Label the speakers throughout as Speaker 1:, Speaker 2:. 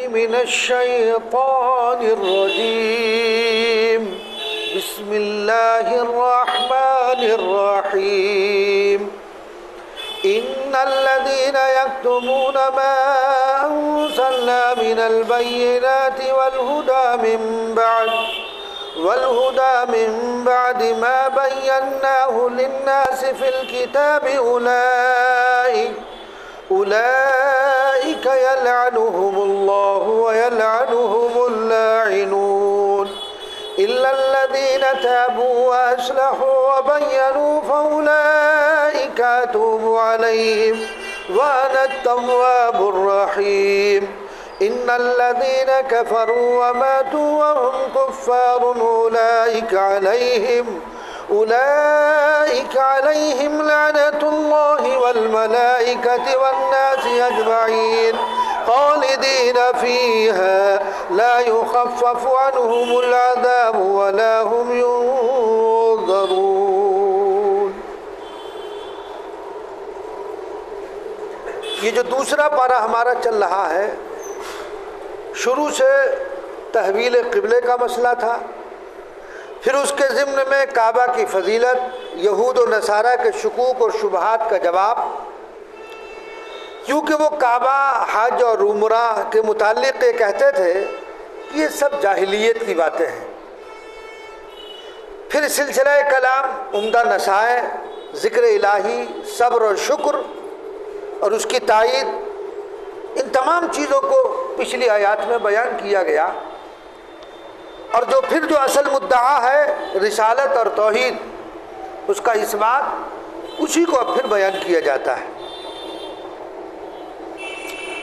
Speaker 1: من الشيطان الرجيم بسم الله الرحمن الرحيم إن الذين يكتمون ما أنزلنا من البينات والهدى من بعد ما بيناه للناس في الكتاب أولئك يلعنهم الله ويلعنهم اللاعنون إلا الذين تابوا وأصلحوا وبينوا فأولئك أتوب عليهم وأنا التواب الرحيم إن الذين كفروا وماتوا وهم كفار أولئك عليهم لعنة الله والملائكة والناس أجمعين خالدين فيها لا يخفف عنهم العذاب ولا هم ينظرون۔ یہ جو دوسرا پارہ ہمارا چل رہا ہے، شروع سے تحویل قبلے کا مسئلہ تھا، پھر اس کے ضمن میں کعبہ کی فضیلت، یہود و نصارہ کے شکوک اور شبہات کا جواب، کیونکہ وہ کعبہ، حج اور عمرہ کے متعلق یہ کہتے تھے کہ یہ سب جاہلیت کی باتیں ہیں۔ پھر سلسلہ کلام، عمدہ نصائح، ذکر الہی، صبر اور شکر اور اس کی تائید، ان تمام چیزوں کو پچھلی آیات میں بیان کیا گیا، اور پھر جو اصل مدعا ہے رسالت اور توحید، اس کا اثبات، اسی کو اب پھر بیان کیا جاتا ہے۔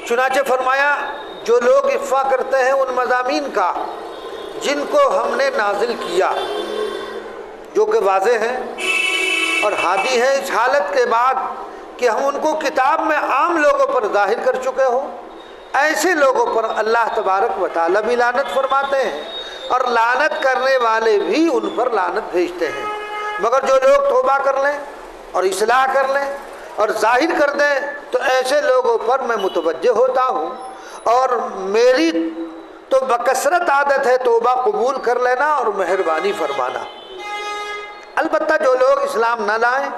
Speaker 1: چنانچہ فرمایا جو لوگ افوا کرتے ہیں ان مضامین کا جن کو ہم نے نازل کیا، جو کہ واضح ہیں اور ہادی ہیں اس حالت کے بعد کہ ہم ان کو کتاب میں عام لوگوں پر ظاہر کر چکے ہوں، ایسے لوگوں پر اللہ تبارک و تعالیٰ بھی لعنت فرماتے ہیں، اور لعنت کرنے والے بھی ان پر لعنت بھیجتے ہیں، مگر جو لوگ توبہ کر لیں اور اصلاح کر لیں اور ظاہر کر دیں تو ایسے لوگوں پر میں متوجہ ہوتا ہوں، اور میری تو بکثرت عادت ہے توبہ قبول کر لینا اور مہربانی فرمانا۔ البتہ جو لوگ اسلام نہ لائیں،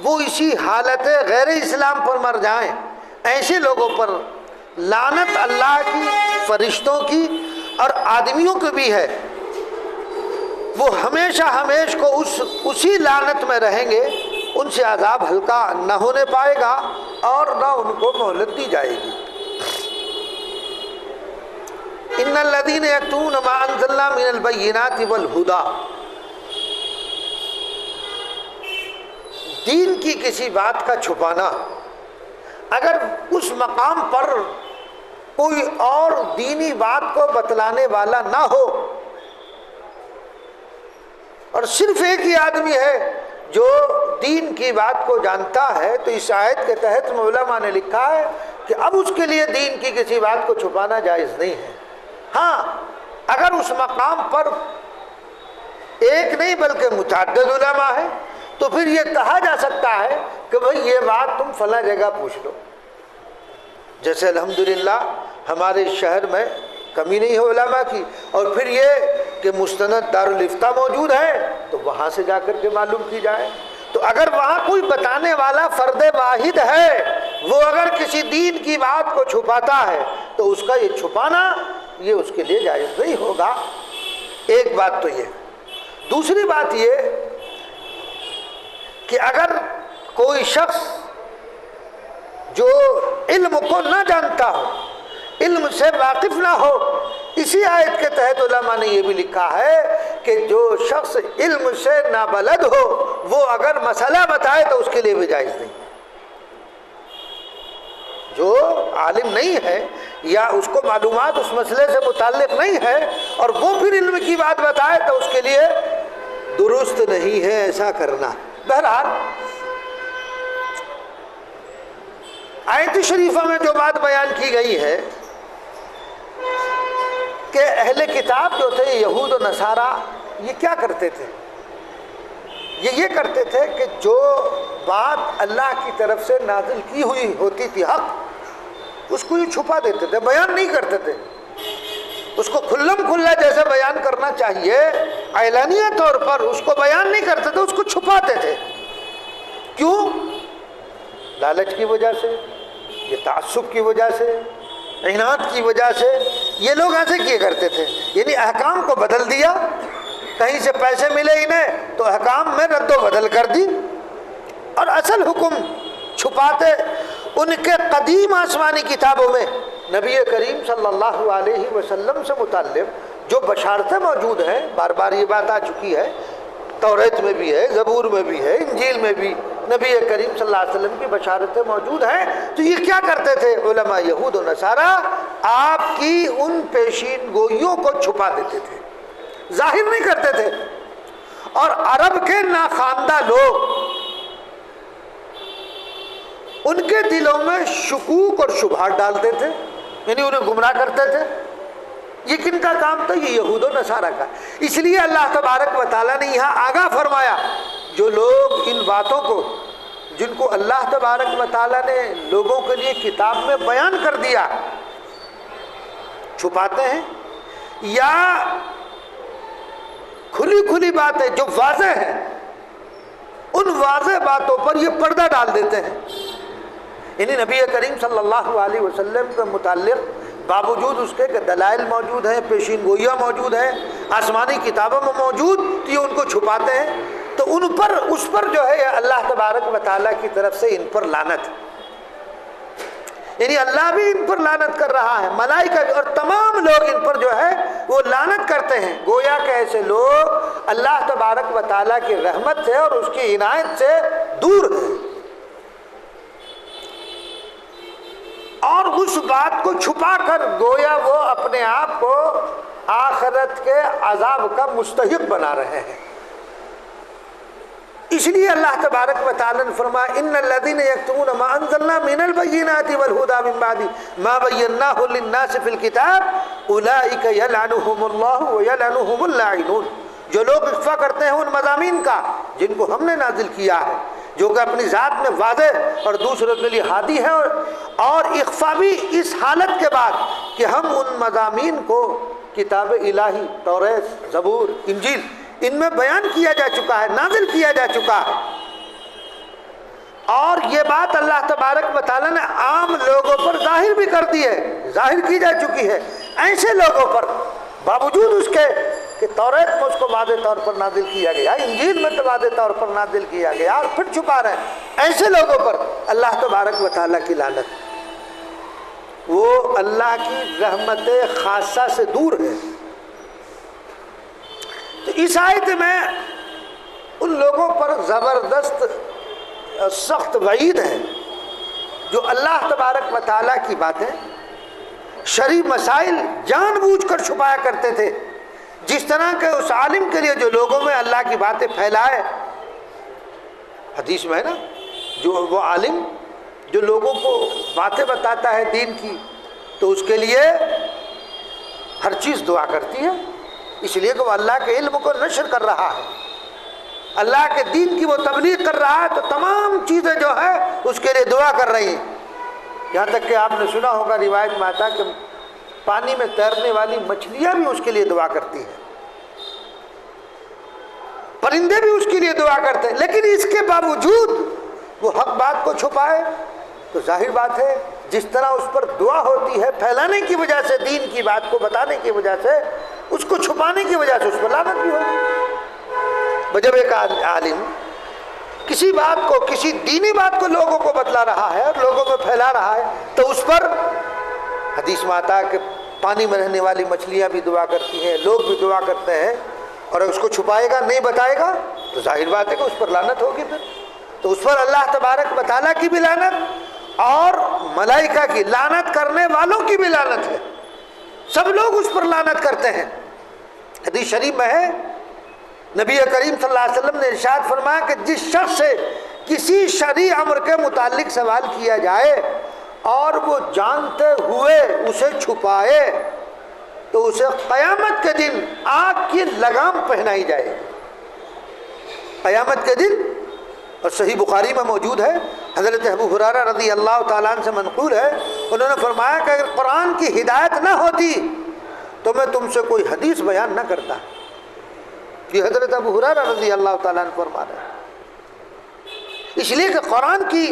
Speaker 1: وہ اسی حالت غیر اسلام پر مر جائیں، ایسے لوگوں پر لعنت اللہ کی، فرشتوں کی اور آدمیوں کی بھی ہے، وہ ہمیشہ کو اسی لعنت میں رہیں گے، ان سے عذاب ہلکا نہ ہونے پائے گا اور نہ ان کو مہلت دی جائے گی۔ ان الذین یکتمون ما انزلنا من البینات والہدی، دین کی کسی بات کا چھپانا، اگر اس مقام پر کوئی اور دینی بات کو بتلانے والا نہ ہو اور صرف ایک ہی آدمی ہے جو دین کی بات کو جانتا ہے، تو اس آیت کے تحت علماء نے لکھا ہے کہ اب اس کے لیے دین کی کسی بات کو چھپانا جائز نہیں ہے۔ ہاں، اگر اس مقام پر ایک نہیں بلکہ متعدد علماء ہیں تو پھر یہ کہا جا سکتا ہے کہ بھئی یہ بات تم فلاں جگہ پوچھ لو، جیسے الحمدللہ ہمارے شہر میں کمی نہیں ہے علماء کی، اور پھر یہ کہ مستند دارالافتاء موجود ہے تو وہاں سے جا کر کے معلوم کی جائے۔ تو اگر وہاں کوئی بتانے والا فرد واحد ہے، وہ اگر کسی دین کی بات کو چھپاتا ہے تو اس کا یہ چھپانا یہ اس کے لیے جائز نہیں ہوگا۔ ایک بات تو یہ۔ دوسری بات یہ کہ اگر کوئی شخص جو علم کو نہ جانتا ہو، علم سے واقف نہ ہو، اسی آیت کے تحت علماء نے یہ بھی لکھا ہے کہ جو شخص علم سے نابلد ہو وہ اگر مسئلہ بتائے تو اس کے لیے بھی جائز نہیں۔ جو عالم نہیں ہے یا اس کو معلومات اس مسئلے سے متعلق نہیں ہے اور وہ پھر علم کی بات بتائے تو اس کے لیے درست نہیں ہے ایسا کرنا۔ بہرحال آیت شریفہ میں جو بات بیان کی گئی ہے کہ اہل کتاب جو تھے یہود و نصارہ، یہ کیا کرتے تھے؟ یہ کرتے تھے کہ جو بات اللہ کی طرف سے نازل کی ہوئی ہوتی تھی حق، اس کو یہ چھپا دیتے تھے، بیان نہیں کرتے تھے، اس کو کھلم کھلا جیسے بیان کرنا چاہیے اعلانیہ طور پر اس کو بیان نہیں کرتے تھے، اس کو چھپاتے تھے۔ کیوں؟ لالچ کی وجہ سے، یہ تعصب کی وجہ سے، عناد کی وجہ سے یہ لوگ ایسے کیے کرتے تھے، یعنی احکام کو بدل دیا، کہیں سے پیسے ملے انہیں تو احکام میں رد و بدل کر دی، اور اصل حکم چھپاتے۔ ان کے قدیم آسمانی کتابوں میں نبی کریم صلی اللہ علیہ وسلم سے متعلق جو بشارتیں موجود ہیں، بار بار یہ بات آ چکی ہے، توریت میں بھی ہے، زبور میں بھی ہے، انجیل میں بھی نبی کریم صلی اللہ علیہ وسلم کی بشارتیں موجود ہیں۔ تو یہ کیا کرتے تھے علماء یہود و نصارہ؟ آپ کی ان پیشین گوئیوں کو چھپا دیتے تھے، ظاہر نہیں کرتے تھے، اور عرب کے ناخواندہ لوگ ان کے دلوں میں شکوک اور شبہات ڈالتے تھے، یعنی انہیں گمراہ کرتے تھے۔ یہ کن کا کام تھا؟ یہ یہود و نصارہ کا۔ اس لیے اللہ تبارک و تعالیٰ نے یہاں آگاہ فرمایا، جو لوگ ان باتوں کو، جن کو اللہ تبارک و تعالیٰ نے لوگوں کے لیے کتاب میں بیان کر دیا، چھپاتے ہیں، یا کھلی کھلی باتیں جو واضح ہیں ان واضح باتوں پر یہ پردہ ڈال دیتے ہیں۔ یعنی نبی کریم صلی اللہ علیہ وسلم کے متعلق باوجود اس کے کہ دلائل موجود ہیں، پیشین گوئیاں موجود ہیں، آسمانی کتابوں میں موجود، تو یہ ان کو چھپاتے ہیں۔ تو ان پر، اس پر جو ہے اللہ تبارک و تعالیٰ کی طرف سے ان پر لعنت، یعنی اللہ بھی ان پر لعنت کر رہا ہے، ملائکہ بھی، اور تمام لوگ ان پر جو ہے وہ لعنت کرتے ہیں۔ گویا کہ ایسے لوگ اللہ تبارک و تعالیٰ کی رحمت سے اور اس کی عنایت سے دور ہیں، اور اس بات کو چھپا کر گویا وہ اپنے آپ کو آخرت کے عذاب کا مستحق بنا رہے ہیں۔ اس لیے اللہ تبارک و تعالیٰ نے فرمایا ان الذین یکتمون ما انزلنا من البینات والہدی من بعد ما بیناہ للناس فی الکتاب اولئک یلعنہم اللہ ویلعنہم اللاعنون۔ جو لوگ اخفا کرتے ہیں ان مضامین کا جن کو ہم نے نازل کیا ہے، جو کہ اپنی ذات میں واضح اور دوسروں کے لیے ہادی ہے، اور اخفا بھی اس حالت کے بعد کہ ہم ان مضامین کو کتاب الہی، توریت، زبور، انجیل، ان میں بیان کیا جا چکا ہے، نازل کیا جا چکا ہے، اور یہ بات اللہ تبارک و تعالیٰ نے عام لوگوں پر ظاہر بھی کر دی ہے، ظاہر کی جا چکی ہے۔ ایسے لوگوں پر باوجود اس کے کہ توریت میں اس کو واضح طور پر نازل کیا گیا، انجیل میں تو واضح طور پر نازل کیا گیا، اور پھر چھپا رہے ہیں، ایسے لوگوں پر اللہ تبارک و تعالیٰ کی لعنت۔ وہ اللہ کی رحمت خاصہ سے دور ہے۔ تو اس آیت میں ان لوگوں پر زبردست سخت وعید ہے جو اللہ تبارک و تعالیٰ کی باتیں، شرعی مسائل جان بوجھ کر چھپایا کرتے تھے، جس طرح کہ اس عالم کے لیے جو لوگوں میں اللہ کی باتیں پھیلائے، حدیث میں ہے نا، جو وہ عالم جو لوگوں کو باتیں بتاتا ہے دین کی، تو اس کے لیے ہر چیز دعا کرتی ہے، اس لیے کہ وہ اللہ کے علم کو نشر کر رہا ہے، اللہ کے دین کی وہ تبلیغ کر رہا ہے، تو تمام چیزیں جو ہے اس کے لیے دعا کر رہی ہیں۔ یہاں تک کہ آپ نے سنا ہوگا، روایت میں آتا کہ پانی میں تیرنے والی مچھلیاں بھی اس کے لیے دعا کرتی ہیں، پرندے بھی اس کے لیے دعا کرتے ہیں، لیکن اس کے باوجود وہ حق بات کو چھپائے تو ظاہر بات ہے جس طرح اس پر دعا ہوتی ہے پھیلانے کی وجہ سے، دین کی بات کو بتانے کی وجہ سے، اس کو چھپانے کی وجہ سے اس پر لعنت بھی ہوگی۔ جب ایک عالم کسی بات کو، کسی دینی بات کو لوگوں کو بتلا رہا ہے اور لوگوں میں پھیلا رہا ہے، تو اس پر حدیث میں آتا ہے کہ پانی میں رہنے والی مچھلیاں بھی دعا کرتی ہیں، لوگ بھی دعا کرتے ہیں، اور اس کو چھپائے گا، نہیں بتائے گا، تو ظاہر بات ہے کہ اس پر لعنت ہوگی۔ پھر تو اس پر اللہ تبارک و تعالیٰ کی بھی لعنت اور ملائکہ کی، لعنت کرنے والوں کی بھی لعنت ہے، سب لوگ اس پر لعنت کرتے ہیں۔ حدیث شریف میں ہے، نبی کریم صلی اللہ علیہ وسلم نے ارشاد فرمایا کہ جس شخص سے کسی شرعی امر کے متعلق سوال کیا جائے اور وہ جانتے ہوئے اسے چھپائے تو اسے قیامت کے دن آگ کی لگام پہنائی جائے گی۔ قیامت کے دن اور صحیح بخاری میں موجود ہے، حضرت ابو ہریرہ رضی اللہ تعالیٰ عنہ سے منقول ہے، انہوں نے فرمایا کہ اگر قرآن کی ہدایت نہ ہوتی تو میں تم سے کوئی حدیث بیان نہ کرتا۔ یہ حضرت ابو ہریرہ رضی اللہ تعالیٰ عنہ فرما رہے ہیں، اس لیے کہ قرآن کی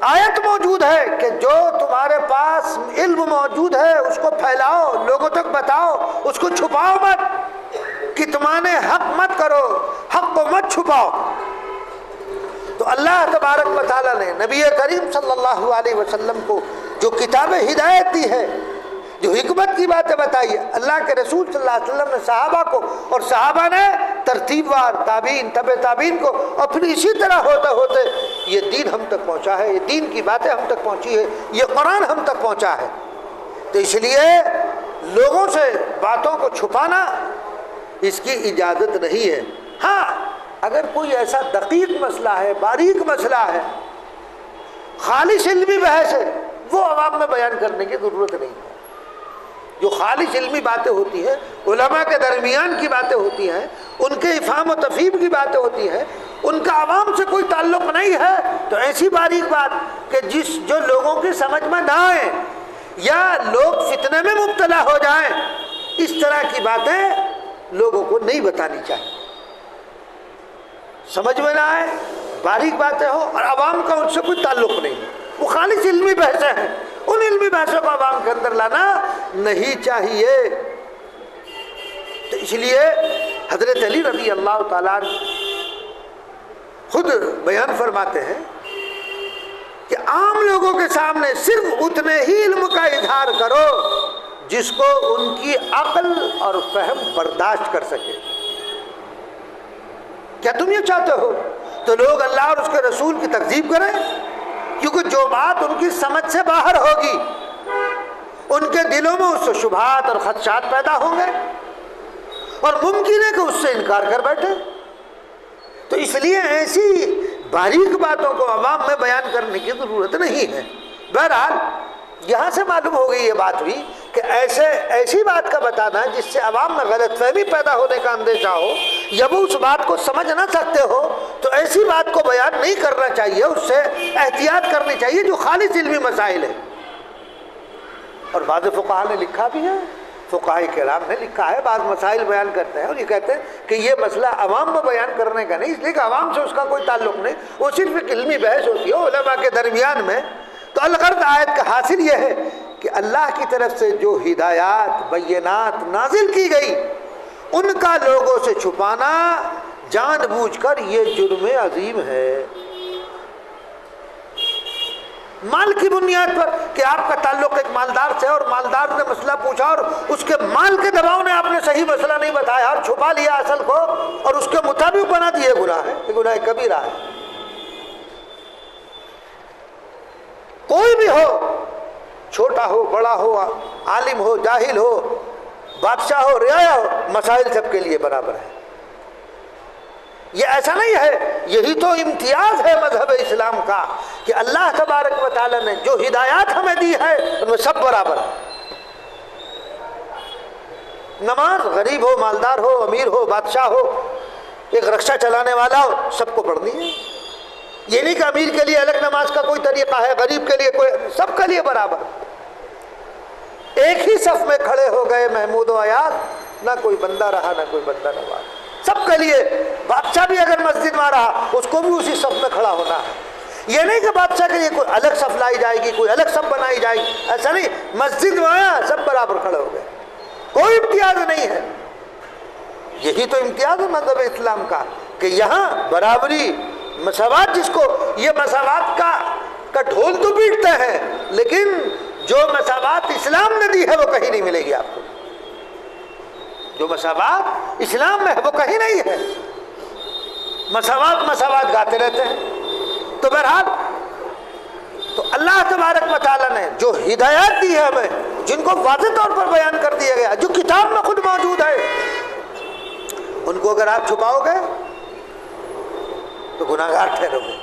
Speaker 1: آیت موجود ہے کہ جو تمہارے پاس علم موجود ہے اس کو پھیلاؤ، لوگوں تک بتاؤ، اس کو چھپاؤ مت، کتمان حق مت کرو، حق کو مت چھپاؤ۔ تو اللہ تبارک و تعالیٰ نے نبی کریم صلی اللہ علیہ وسلم کو جو کتاب ہدایت دی ہے، جو حکمت کی باتیں بتائی ہے، اللہ کے رسول صلی اللہ علیہ وسلم نے صحابہ کو، اور صحابہ نے ترتیب وار تابعین، تبع تابعین کو، اور پھر اسی طرح ہوتے ہوتے یہ دین ہم تک پہنچا ہے، یہ دین کی باتیں ہم تک پہنچی ہے، یہ قرآن ہم تک پہنچا ہے۔ تو اس لیے لوگوں سے باتوں کو چھپانا اس کی اجازت نہیں ہے۔ ہاں اگر کوئی ایسا دقیق مسئلہ ہے، باریک مسئلہ ہے، خالص علمی بحث ہے، وہ عوام میں بیان کرنے کی ضرورت نہیں ہے۔ جو خالص علمی باتیں ہوتی ہیں، علماء کے درمیان کی باتیں ہوتی ہیں، ان کے افہام و تفہیم کی باتیں ہوتی ہیں، ان کا عوام سے کوئی تعلق نہیں ہے، تو ایسی باریک بات کہ جو لوگوں کی سمجھ میں نہ آئے یا لوگ فتنے میں مبتلا ہو جائیں، اس طرح کی باتیں لوگوں کو نہیں بتانی چاہیے۔ سمجھ میں نہ آئے، باریک باتیں ہوں اور عوام کا ان سے کوئی تعلق نہیں، وہ خالص علمی بحثیں ہیں، ان علمی بحثوں کو عوام کے اندر لانا نہیں چاہیے۔ تو اس لیے حضرت علی رضی اللہ تعالیٰ عنہ خود بیان فرماتے ہیں کہ عام لوگوں کے سامنے صرف اتنے ہی علم کا اظہار کرو جس کو ان کی عقل اور فہم برداشت کر سکے۔ کیا تم یہ چاہتے ہو تو لوگ اللہ اور اس کے رسول کی تکذیب کریں؟ کیونکہ جو بات ان کی سمجھ سے باہر ہوگی ان کے دلوں میں اس سے شبہات اور خدشات پیدا ہوں گے، اور ممکن ہے کہ اس سے انکار کر بیٹھے۔ تو اس لیے ایسی باریک باتوں کو عوام میں بیان کرنے کی ضرورت نہیں ہے۔ بہرحال یہاں سے معلوم ہو گئی یہ بات بھی کہ ایسی بات کا بتانا جس سے عوام میں غلط فہمی پیدا ہونے کا اندیشہ ہو، یا وہ اس بات کو سمجھ نہ سکتے ہو، تو ایسی بات کو بیان نہیں کرنا چاہیے، اس سے احتیاط کرنی چاہیے جو خالص علمی مسائل ہیں۔ اور بعض فقہا نے لکھا بھی ہے، فقہاء کرام نے لکھا ہے، بعض مسائل بیان کرتے ہیں اور یہ کہتے ہیں کہ یہ مسئلہ عوام میں بیان کرنے کا نہیں، اس لیے کہ عوام سے اس کا کوئی تعلق نہیں، وہ صرف ایک علمی بحث ہوتی ہے علماء کے درمیان میں۔ تو الغرض آیت کا حاصل یہ ہے کہ اللہ کی طرف سے جو ہدایات بینات نازل کی گئی ان کا لوگوں سے چھپانا جان بوجھ کر یہ جرم عظیم ہے۔ مال کی بنیاد پر کہ آپ کا تعلق ایک مالدار سے اور مالدار نے مسئلہ پوچھا اور اس کے مال کے دباؤ نے آپ نے صحیح مسئلہ نہیں بتایا اور چھپا لیا اصل کو اور اس کے مطابق بنا دیا، گناہ ہے، یہ گناہ کبیرہ ہے۔ کوئی بھی ہو، چھوٹا ہو بڑا ہو، عالم ہو جاہل ہو، بادشاہ ہو رعایا ہو، مسائل سب کے لیے برابر ہے۔ یہ ایسا نہیں ہے، یہی تو امتیاز ہے مذہب اسلام کا کہ اللہ تبارک و تعالی نے جو ہدایات ہمیں دی ہے ان میں سب برابر ہے۔ نماز غریب ہو مالدار ہو امیر ہو بادشاہ ہو ایک رکشہ چلانے والا ہو سب کو پڑھنی ہے۔ یہ نہیں کہ امیر کے لیے الگ نماز کا کوئی طریقہ ہے، غریب کے لیے کوئی، سب کے لیے برابر۔ ایک ہی صف میں کھڑے ہو گئے محمود و ایاز، نہ کوئی بندہ رہا نہ کوئی بندہ نواز، سب کے لیے۔ بادشاہ بھی اگر مسجد میں رہا اس کو بھی اسی صف میں کھڑا ہونا ہے۔ یہ نہیں کہ بادشاہ کے لیے کوئی الگ صف لائی جائے گی، کوئی الگ صف بنائی جائے گی، ایسا نہیں۔ مسجد میں آیا سب برابر کھڑے ہو گئے، کوئی امتیاز نہیں ہے۔ یہی تو امتیاز ہے مذہب اسلام کا کہ یہاں برابری مساوات، جس کو یہ مساوات کا ڈھول تو پیٹتے ہیں لیکن جو مساوات اسلام نے دی ہے وہ کہیں نہیں ملے گی آپ کو۔ جو مساوات اسلام میں ہے وہ کہیں نہیں ہے۔ مساوات گاتے رہتے ہیں۔ تو بہرحال تو اللہ تبارک و تعالیٰ نے جو ہدایات دی ہے ہمیں، جن کو واضح طور پر بیان کر دیا گیا، جو کتاب میں خود موجود ہے، ان کو اگر آپ چھپاؤ گے تو گناہگار ٹھہرو گے۔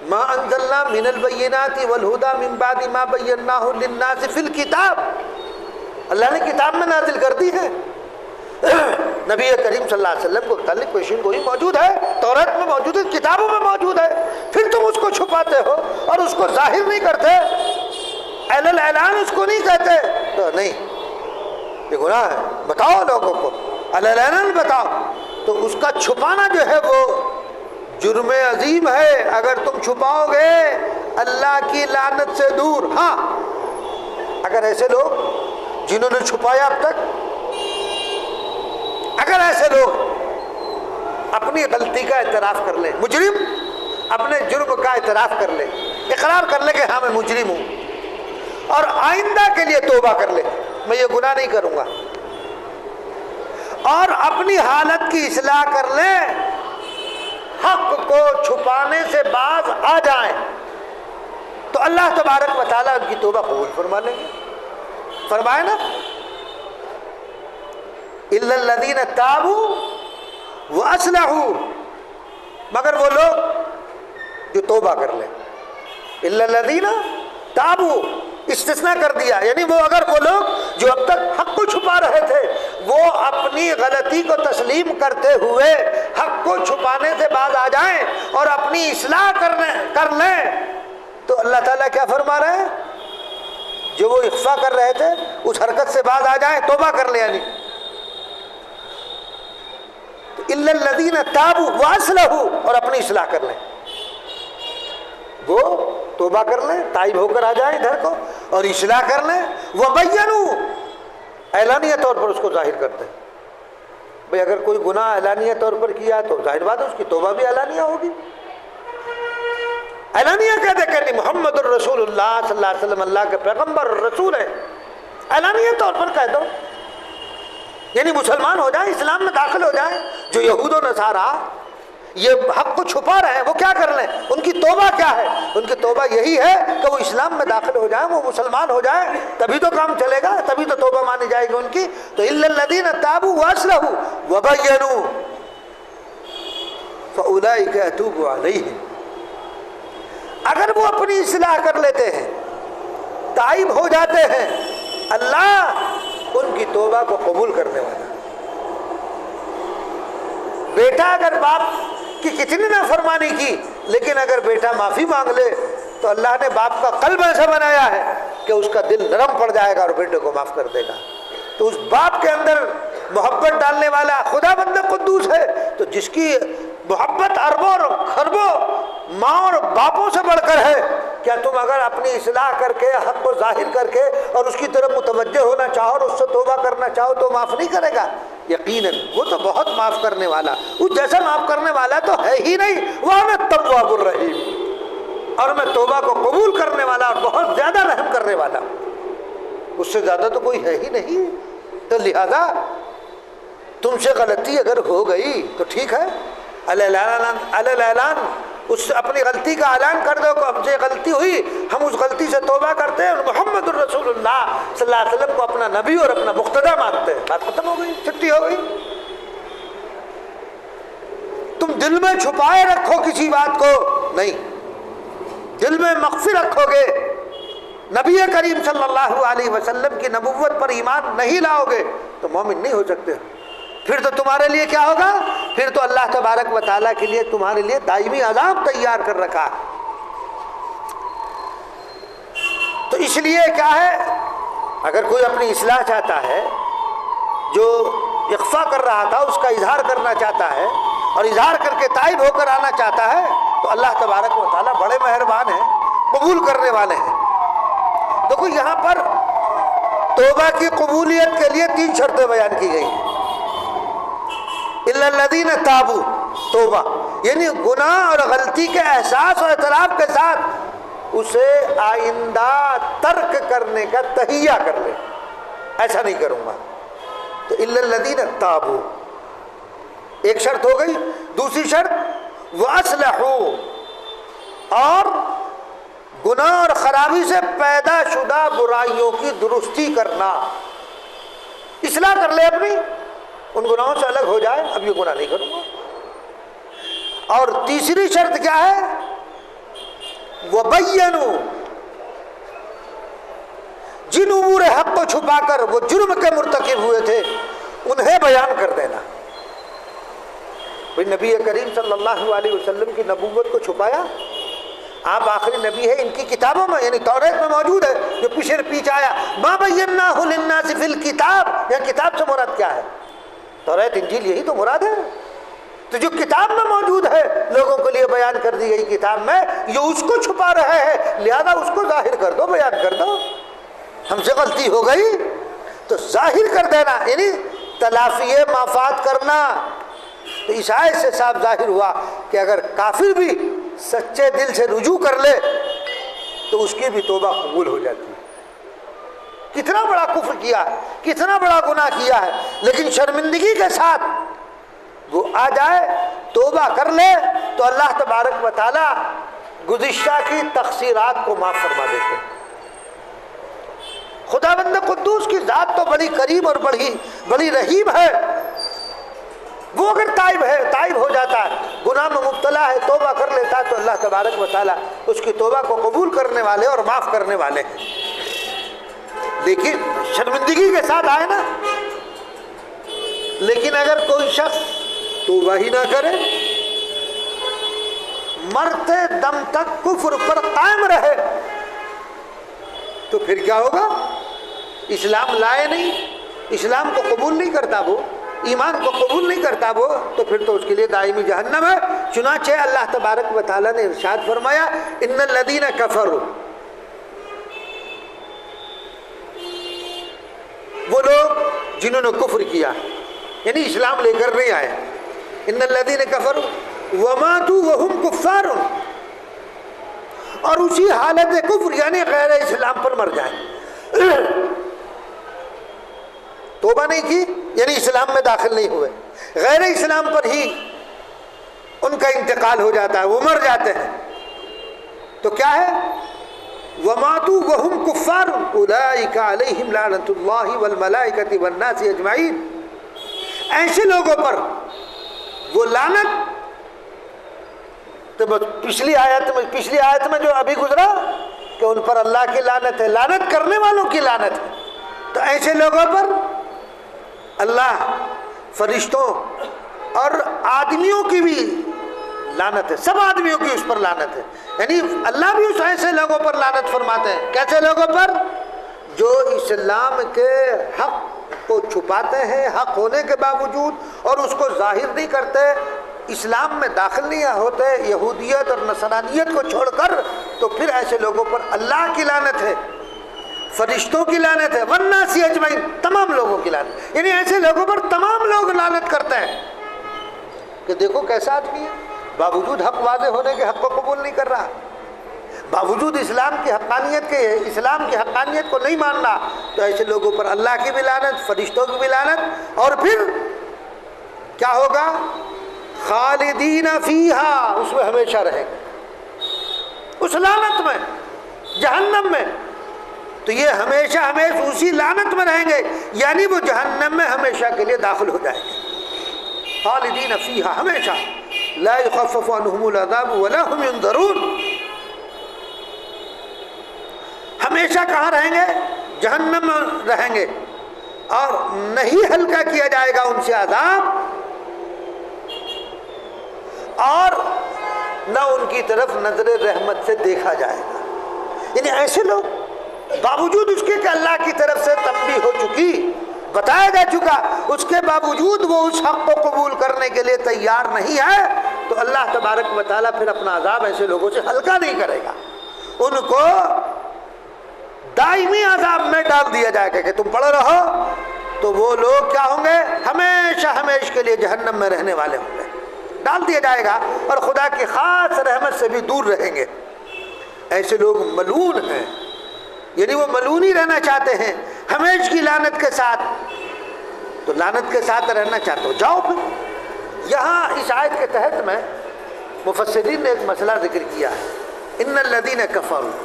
Speaker 1: ما انزلنا من البینات والہدی من بعد ما بیناہ للناس فی الکتاب، اللہ نے کتاب میں نازل کر دی ہے۔ نبی کریم صلی اللہ علیہ وسلم کو متعلق پیشین گوئی موجود ہے، تورات میں موجود ہے، کتابوں میں موجود ہے، پھر تم اس کو چھپاتے ہو اور اس کو ظاہر نہیں کرتے، اعلان الاعلان اس کو نہیں کہتے، تو نہیں، یہ گناہ ہے، بتاؤ لوگوں کو، اعلان بتاؤ۔ تو اس کا چھپانا جو ہے وہ جرم عظیم ہے، اگر تم چھپاؤ گے اللہ کی لعنت سے دور۔ ہاں، اگر ایسے لوگ جنہوں نے چھپایا اب تک، اگر ایسے لوگ اپنی غلطی کا اعتراف کر لیں، مجرم اپنے جرم کا اعتراف کر لے، اقرار کر لے کہ ہاں میں مجرم ہوں، اور آئندہ کے لیے توبہ کر لے، میں یہ گناہ نہیں کروں گا، اور اپنی حالت کی اصلاح کر لیں، حق کو چھپانے سے باز آ جائیں، تو اللہ تبارک و تعالیٰ ان کی توبہ قبول فرما لیں گے۔ فرمائے نا اِلَّا الَّذِينَ تَابُوا وَأَصْلَحُوا، مگر وہ لوگ جو توبہ کر لیں، اِلَّا الَّذِينَ تَابُوا استثناء کر دیا، یعنی وہ اگر وہ لوگ جو اب تک حق کو چھپا رہے تھے وہ اپنی غلطی کو تسلیم کرتے ہوئے حق کو چھپانے سے باز آ جائیں اور اپنی اصلاح کر لیں، تو اللہ تعالیٰ کیا فرما رہے ہیں؟ جو وہ اخفا کر رہے تھے اس حرکت سے باز آ جائیں، توبہ کر لیں، یعنی اِلَّا الَّذِينَ تَابُوا وَأَصْلَحُوا، اور اپنی اصلاح کر لیں، وہ توبہ کر لیں، تائب ہو کر آ جائیں ادھر کو، اور اصلاح کر لیں، وَبَيَّنُوا، اعلانیہ طور پر اس کو ظاہر کرتے ہیں۔ بھئی اگر کوئی گناہ اعلانیہ طور پر کیا ہے تو ظاہر بات ہے اس کی توبہ بھی اعلانیہ ہوگی۔ اعلانیہ کہہ دے کہ محمد الرسول اللہ صلی اللہ علیہ وسلم اللہ کے پیغمبر اور رسول ہیں، اعلانیہ طور پر کہہ دو، یعنی مسلمان ہو جائیں، اسلام میں داخل ہو جائیں۔ جو یہود و نصارہ یہ حق کو چھپا رہے ہیں وہ کیا کر لیں؟ ان کی توبہ کیا ہے؟ ان کی توبہ یہی ہے کہ وہ اسلام میں داخل ہو جائیں، وہ مسلمان ہو جائیں، تبھی تو کام چلے گا، تبھی تو توبہ مانی جائے گی ان کی۔ تو اِلَّا الَّذِينَ تَابُوا وَأَصْلَحُوا وَبَيَّنُوا فَأُولَٰئِكَ أَتُوبُ عَلَيْهِمْ، اگر وہ اپنی اصلاح کر لیتے ہیں، تائب ہو جاتے ہیں، اللہ ان کی توبہ کو قبول کرنے والا۔ بیٹا اگر باپ کی کتنی نافرمانی کی، لیکن اگر بیٹا معافی مانگ لے تو اللہ نے باپ کا قلب ایسا بنایا ہے کہ اس کا دل نرم پڑ جائے گا اور بیٹے کو معاف کر دے گا۔ تو اس باپ کے اندر محبت ڈالنے والا خدا بند قدوس ہے، تو جس کی محبت اربوں اور خربوں ماں اور باپوں سے بڑھ کر ہے، کیا تم اگر اپنی اصلاح کر کے حق کو ظاہر کر کے اور اس کی طرف متوجہ ہونا چاہو اور اس سے توبہ کرنا چاہو تو معاف نہیں کرے گا؟ یقیناً وہ تو بہت معاف کرنے والا، اس جیسا معاف کرنے والا تو ہے ہی نہیں۔ وَأَنَا التَّوَّابُ الرَّحِيمُ، اور میں توبہ کو قبول کرنے والا اور بہت زیادہ رحم کرنے والا ہوں، اس سے زیادہ تو کوئی ہے ہی نہیں۔ تو لہذا تم سے غلطی اگر ہو گئی تو ٹھیک ہے، اعلان اس اپنی غلطی کا اعلان کر دو کہ ہم سے غلطی ہوئی، ہم اس غلطی سے توبہ کرتے ہیں اور محمد الرسول اللہ صلی اللہ علیہ وسلم کو اپنا نبی اور اپنا مقتدی مانتے ہیں، بات ختم ہو گئی، چھٹی ہو گئی۔ تم دل میں چھپائے رکھو کسی بات کو نہیں، دل میں مخفی رکھو گے، نبی کریم صلی اللہ علیہ وسلم کی نبوت پر ایمان نہیں لاؤ گے تو مومن نہیں ہو سکتے۔ پھر تو تمہارے لیے کیا ہوگا؟ پھر تو اللہ تبارک و تعالیٰ کے لیے تمہارے لیے دائمی عذاب تیار کر رکھا ہے۔ تو اس لیے کیا ہے، اگر کوئی اپنی اصلاح چاہتا ہے، جو اخفا کر رہا تھا اس کا اظہار کرنا چاہتا ہے اور اظہار کر کے تائب ہو کر آنا چاہتا ہے، تو اللہ تبارک و تعالیٰ بڑے مہربان ہیں، قبول کرنے والے ہیں۔ دیکھو یہاں پر توبہ کی قبولیت کے لیے 3 شرطیں بیان کی گئی ہیں۔ اِلَّا الَّذِينَ تَابُوا، توبہ یعنی گناہ اور غلطی کے احساس اور اعتراف کے ساتھ اسے آئندہ ترک کرنے کا تہیہ کر لے، ایسا نہیں کروں گا، تو اِلَّا الَّذِينَ تَابُوا ایک شرط ہو گئی۔ دوسری شرط وَأَصْلَحُوا، اور گناہ اور خرابی سے پیدا شدہ برائیوں کی درستی کرنا، اصلاح کر لے اپنی، ان گناہوں سے الگ ہو جائے، اب یہ گناہ نہیں کروں گا۔ اور تیسری شرط کیا ہے؟ وَبَيَّنُوا، جن امور حق کو چھپا کر وہ جرم کے مرتکب ہوئے تھے انہیں بیان کر دینا۔ بھئی نبی کریم صلی اللہ علیہ وسلم کی نبوت کو چھپایا؟ آپ آخری نبی ہے، ان کی کتابوں میں یعنی توریت میں موجود ہے، جو پیچھے آیا ما بیناہ للناس فی الکتاب، یا کتاب سے مراد کیا ہے؟ توریت انجیل یہی تو مراد ہے۔ تو جو کتاب میں موجود ہے لوگوں کے لیے بیان کر دی گئی کتاب میں، یہ اس کو چھپا رہے ہیں، لہذا اس کو ظاہر کر دو، بیان کر دو۔ ہم سے غلطی ہو گئی تو ظاہر کر دینا، یعنی تلافی مافات کرنا۔ تو اس آیت سے صاف ظاہر ہوا کہ اگر کافر بھی سچے دل سے رجوع کر لے تو اس کی بھی توبہ قبول ہو جاتی ہے۔ کتنا بڑا کفر کیا ہے، کتنا بڑا گناہ کیا ہے، لیکن شرمندگی کے ساتھ وہ آ جائے، توبہ کر لے تو اللہ تبارک و تعالی گزشتہ کی تقصیرات کو معاف فرما دیتے ہیں۔ خداوند قدوس کی ذات تو بڑی قریب اور بڑی رحیم ہے۔ وہ اگر تائب ہو جاتا ہے، گناہ میں مبتلا ہے، توبہ کر لیتا ہے تو اللہ تبارک و تعالی اس کی توبہ کو قبول کرنے والے اور معاف کرنے والے ہیں۔ لیکن شرمندگی کے ساتھ آئے نا۔ لیکن اگر کوئی شخص توبہ ہی نہ کرے، مرتے دم تک کفر پر قائم رہے، تو پھر کیا ہوگا؟ اسلام لائے نہیں، اسلام کو قبول نہیں کرتا وہ، ایمان کو قبول نہیں کرتا وہ، تو پھر تو اس کے لیے دائمی جہنم ہے۔ چنانچہ اللہ تبارک و تعالیٰ نے ارشاد فرمایا ان الذین کفروا، وہ لوگ جنہوں نے کفر کیا یعنی اسلام لے کر نہیں آئے، ان الذین کفروا وماتوا وهم کفار، اور اسی حالت کفر یعنی غیر اسلام پر مر جائیں، توبہ نہیں کی یعنی اسلام میں داخل نہیں ہوئے، غیر اسلام پر ہی ان کا انتقال ہو جاتا ہے، وہ مر جاتے ہیں، تو کیا ہے؟ وَمَاتُوا وَهُمْ كُفَّارٌ أُولَٰئِكَ عَلَيْهِمْ لَعْنَةُ اللَّهِ وَالْمَلَائِكَةِ وَالنَّاسِ أَجْمَعِينَ۔ ایسے لوگوں پر وہ لعنت، تو پچھلی آیت میں جو ابھی گزرا کہ ان پر اللہ کی لعنت ہے، لعنت کرنے والوں کی لعنت ہے، تو ایسے لوگوں پر اللہ، فرشتوں اور آدمیوں کی بھی لعنت ہے، سب آدمیوں کی اس پر لعنت ہے، یعنی اللہ بھی اس ایسے لوگوں پر لعنت فرماتے ہیں۔ کیسے لوگوں پر؟ جو اسلام کے حق کو چھپاتے ہیں حق ہونے کے باوجود، اور اس کو ظاہر نہیں کرتے، اسلام میں داخل نہیں ہوتے، یہودیت اور نصرانیت کو چھوڑ کر، تو پھر ایسے لوگوں پر اللہ کی لعنت ہے، فرشتوں کی لعنت ہے، والناس اجمعین، تمام لوگوں کی لعنت، یعنی ایسے لوگوں پر تمام لوگ لعنت کرتے ہیں کہ دیکھو کیسا آدمی ہے، باوجود حق واضح ہونے کے حق کو قبول نہیں کر رہا، باوجود اسلام کی حقانیت کو نہیں ماننا، تو ایسے لوگوں پر اللہ کی بھی لعنت، فرشتوں کی بھی لعنت، اور پھر کیا ہوگا؟ خالدین فیہا، اس میں ہمیشہ رہیں گے، اس لعنت میں، جہنم میں، تو یہ ہمیشہ اسی لعنت میں رہیں گے، یعنی وہ جہنم میں ہمیشہ کے لیے داخل ہو جائیں گے، خالدین فیہا ہمیشہ، لا یخفف عنہم العذاب ولا هم ینظرون۔ ہمیشہ کہاں رہیں گے؟ جہنم میں رہیں گے، اور نہیں ہلکا کیا جائے گا ان سے عذاب، اور نہ ان کی طرف نظر رحمت سے دیکھا جائے گا۔ یعنی ایسے لوگ باوجود اس کے کہ اللہ کی طرف سے تنبیہ ہو چکی، بتایا جا چکا، اس کے باوجود وہ اس حق کو قبول کرنے کے لیے تیار نہیں ہے، تو اللہ تبارک و تعالیٰ پھر اپنا عذاب ایسے لوگوں سے ہلکا نہیں کرے گا، ان کو دائمی عذاب میں ڈال دیا جائے گا کہ تم پڑے رہو، تو وہ لوگ کیا ہوں گے؟ ہمیشہ کے لیے جہنم میں رہنے والے ہوں گے، ڈال دیا جائے گا، اور خدا کی خاص رحمت سے بھی دور رہیں گے۔ ایسے لوگ ملعون ہیں، یعنی وہ ملعون ہی رہنا چاہتے ہیں ہمیشہ کی لعنت کے ساتھ، تو لعنت کے ساتھ رہنا چاہتے ہو جاؤ پھر۔ یہاں اس آیت کے تحت میں مفسرین نے ایک مسئلہ ذکر کیا ہے، ان الذین کفروا،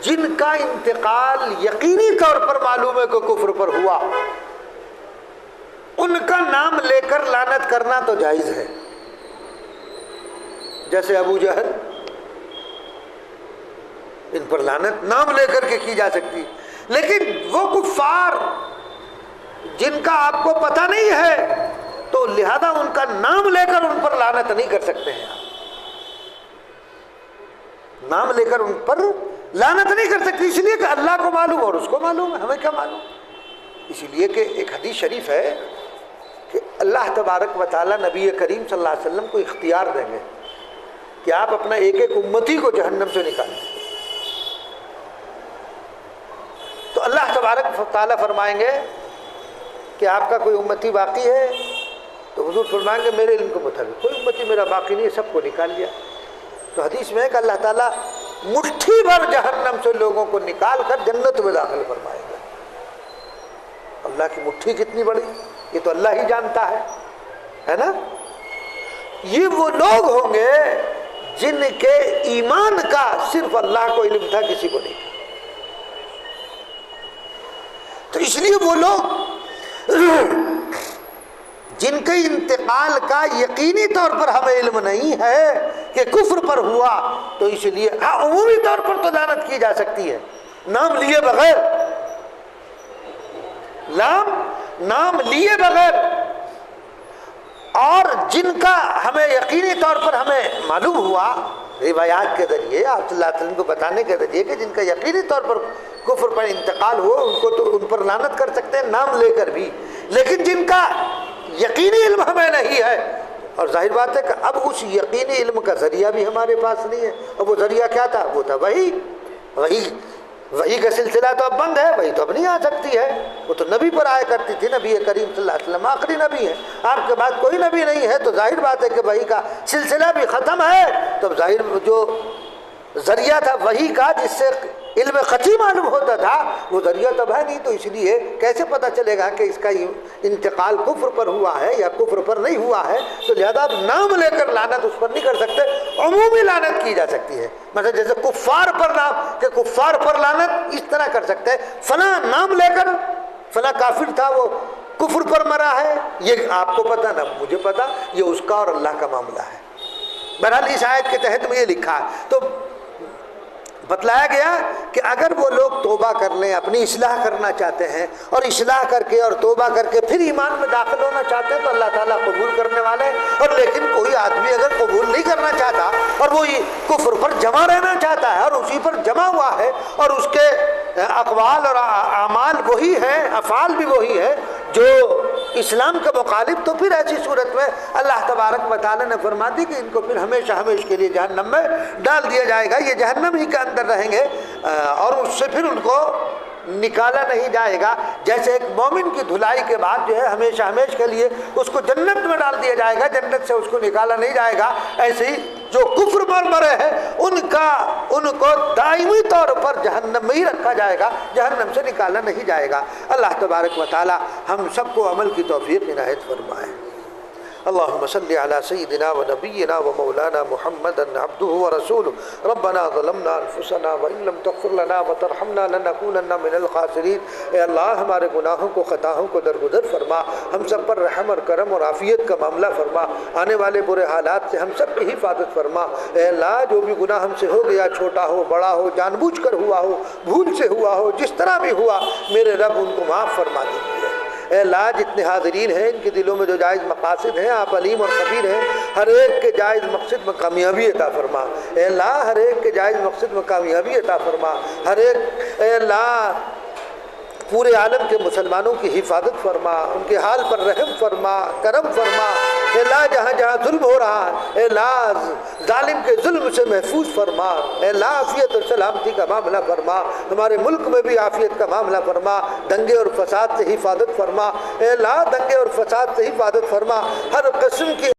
Speaker 1: جن کا انتقال یقینی طور پر معلوم ہے کہ کفر پر ہوا، ان کا نام لے کر لعنت کرنا تو جائز ہے، جیسے ابو جہل، ان پر لعنت نام لے کر کے کی جا سکتی، لیکن وہ کفار جن کا آپ کو پتہ نہیں ہے تو لہذا ان کا نام لے کر ان پر لعنت نہیں کر سکتے ہیں آپ، نام لے کر ان پر لعنت نہیں کر سکتے، اس لیے کہ اللہ کو معلوم اور اس کو معلوم ہے، ہمیں کیا معلوم۔ اسی لیے کہ ایک حدیث شریف ہے کہ اللہ تبارک و تعالیٰ نبی کریم صلی اللہ علیہ وسلم کو اختیار دیں گے کہ آپ اپنا ایک ایک امتی کو جہنم سے نکالیں، تو اللہ تبارک و تعالیٰ فرمائیں گے کہ آپ کا کوئی امتی باقی ہے؟ تو حضور فرمائیں گے میرے علم کے مطابق کوئی امتی میرا باقی نہیں ہے، سب کو نکال لیا۔ تو حدیث میں ہے کہ اللہ تعالیٰ مٹھی بھر جہنم سے لوگوں کو نکال کر جنت میں داخل فرمائے گا۔ اللہ کی مٹھی کتنی بڑی، یہ تو اللہ ہی جانتا ہے نا۔ یہ وہ لوگ ہوں گے جن کے ایمان کا صرف اللہ کو علم تھا، کسی کو نہیں۔ تو اس لیے وہ لوگ جن کے انتقال کا یقینی طور پر ہمیں علم نہیں ہے کہ کفر پر ہوا، تو اس لیے عمومی طور پر تو لعنت کی جا سکتی ہے نام لیے بغیر، نام لیے بغیر، اور جن کا ہمیں یقینی طور پر ہمیں معلوم ہوا روایات کے ذریعے، آپ صلی اللہ علیہ وسلم کو بتانے کے ذریعے کہ جن کا یقینی طور پر کفر پر انتقال ہو، ان کو تو ان پر لعنت کر سکتے ہیں نام لے کر بھی، لیکن جن کا یقینی علم ہمیں نہیں ہے، اور ظاہر بات ہے کہ اب اس یقینی علم کا ذریعہ بھی ہمارے پاس نہیں ہے، اور وہ ذریعہ کیا تھا؟ وہ تھا وحی کا سلسلہ تو اب بند ہے، وحی تو اب نہیں آ سکتی ہے، وہ تو نبی پر آیا کرتی تھی، نبی کریم صلی اللہ علیہ وسلم آخری نبی ہے، آپ کے بعد کوئی نبی نہیں ہے، تو ظاہر بات ہے کہ وحی کا سلسلہ بھی ختم ہے، تو ظاہر جو ذریعہ تھا وحی کا جس سے علم قطعی معلوم ہوتا تھا، وہ ذریعہ تب ہے نہیں، تو اس لیے کیسے پتہ چلے گا کہ اس کا انتقال کفر پر ہوا ہے یا کفر پر نہیں ہوا ہے؟ تو لہذا اب نام لے کر لعنت اس پر نہیں کر سکتے، عمومی لعنت کی جا سکتی ہے، مثلا جیسے کفار پر نام کہ کفار پر لعنت اس طرح کر سکتے ہیں، فلاں نام لے کر فلاں کافر تھا وہ کفر پر مرا ہے، یہ آپ کو پتہ نہ مجھے پتہ، یہ اس کا اور اللہ کا معاملہ ہے۔ بہرحال اس آیت کے تحت میں یہ لکھا ہے، تو بتلایا گیا کہ اگر وہ لوگ توبہ کر لیں، اپنی اصلاح کرنا چاہتے ہیں، اور اصلاح کر کے اور توبہ کر کے پھر ایمان میں داخل ہونا چاہتے ہیں تو اللہ تعالیٰ قبول کرنے والے ہیں، اور لیکن کوئی آدمی اگر قبول نہیں کرنا چاہتا اور وہ کفر پر جمع رہنا چاہتا ہے اور اسی پر جمع ہوا ہے اور اس کے اقوال اور اعمال وہی ہیں، افعال بھی وہی ہے جو اسلام کے مخالف، تو پھر ایسی صورت میں اللہ تبارک و تعالیٰ نے فرما دی کہ ان کو پھر ہمیشہ ہمیشہ کے لیے جہنم میں ڈال دیا جائے گا، یہ جہنم ہی کے اندر رہیں گے اور اس سے پھر ان کو نکالا نہیں جائے گا۔ جیسے ایک مومن کی دھلائی کے بعد جو ہے ہمیشہ ہمیشہ کے لیے اس کو جنت میں ڈال دیا جائے گا، جنت سے اس کو نکالا نہیں جائے گا، ایسے ہی جو کفر پر مرے ہیں ان کو دائمی طور پر جہنم میں ہی رکھا جائے گا، جہنم سے نکالا نہیں جائے گا۔ اللہ تبارک و تعالی ہم سب کو عمل کی توفیق عنایت فرمائے۔ اللهم صل على سيدنا ونبينا ومولانا محمد عبده ورسوله ربنا ظلمنا انفسنا وان لم تغفر لنا وترحمنا لنكونن من الخاسرين۔ اے اللہ ہمارے گناہوں کو خطاؤں کو درگزر فرما، ہم سب پر رحم اور کرم اور عافیت کا معاملہ فرما، آنے والے برے حالات سے ہم سب کی حفاظت فرما۔ اے اللہ جو بھی گناہ ہم سے ہو گیا، چھوٹا ہو بڑا ہو، جان بوجھ کر ہوا ہو، بھول سے ہوا ہو، جس طرح بھی ہوا، میرے رب ان کو معاف فرما دیجیے۔ اے اللہ جتنے حاضرین ہیں ان کے دلوں میں جو جائز مقاصد ہیں آپ علیم اور خبیر ہیں، ہر ایک کے جائز مقصد میں کامیابی عطا فرما۔ اے اللہ ہر ایک کے جائز مقصد میں کامیابی عطا فرما، ہر ایک اے اللہ پورے عالم کے مسلمانوں کی حفاظت فرما، ان کے حال پر رحم فرما، کرم فرما۔ اے اللہ جہاں جہاں ظلم ہو رہا ہے اے اللہ ظالم کے ظلم سے محفوظ فرما۔ اے اللہ عافیت اور سلامتی کا معاملہ فرما، ہمارے ملک میں بھی عافیت کا معاملہ فرما، دنگے اور فساد سے حفاظت فرما۔ اے اللہ دنگے اور فساد سے حفاظت فرما، ہر قسم کی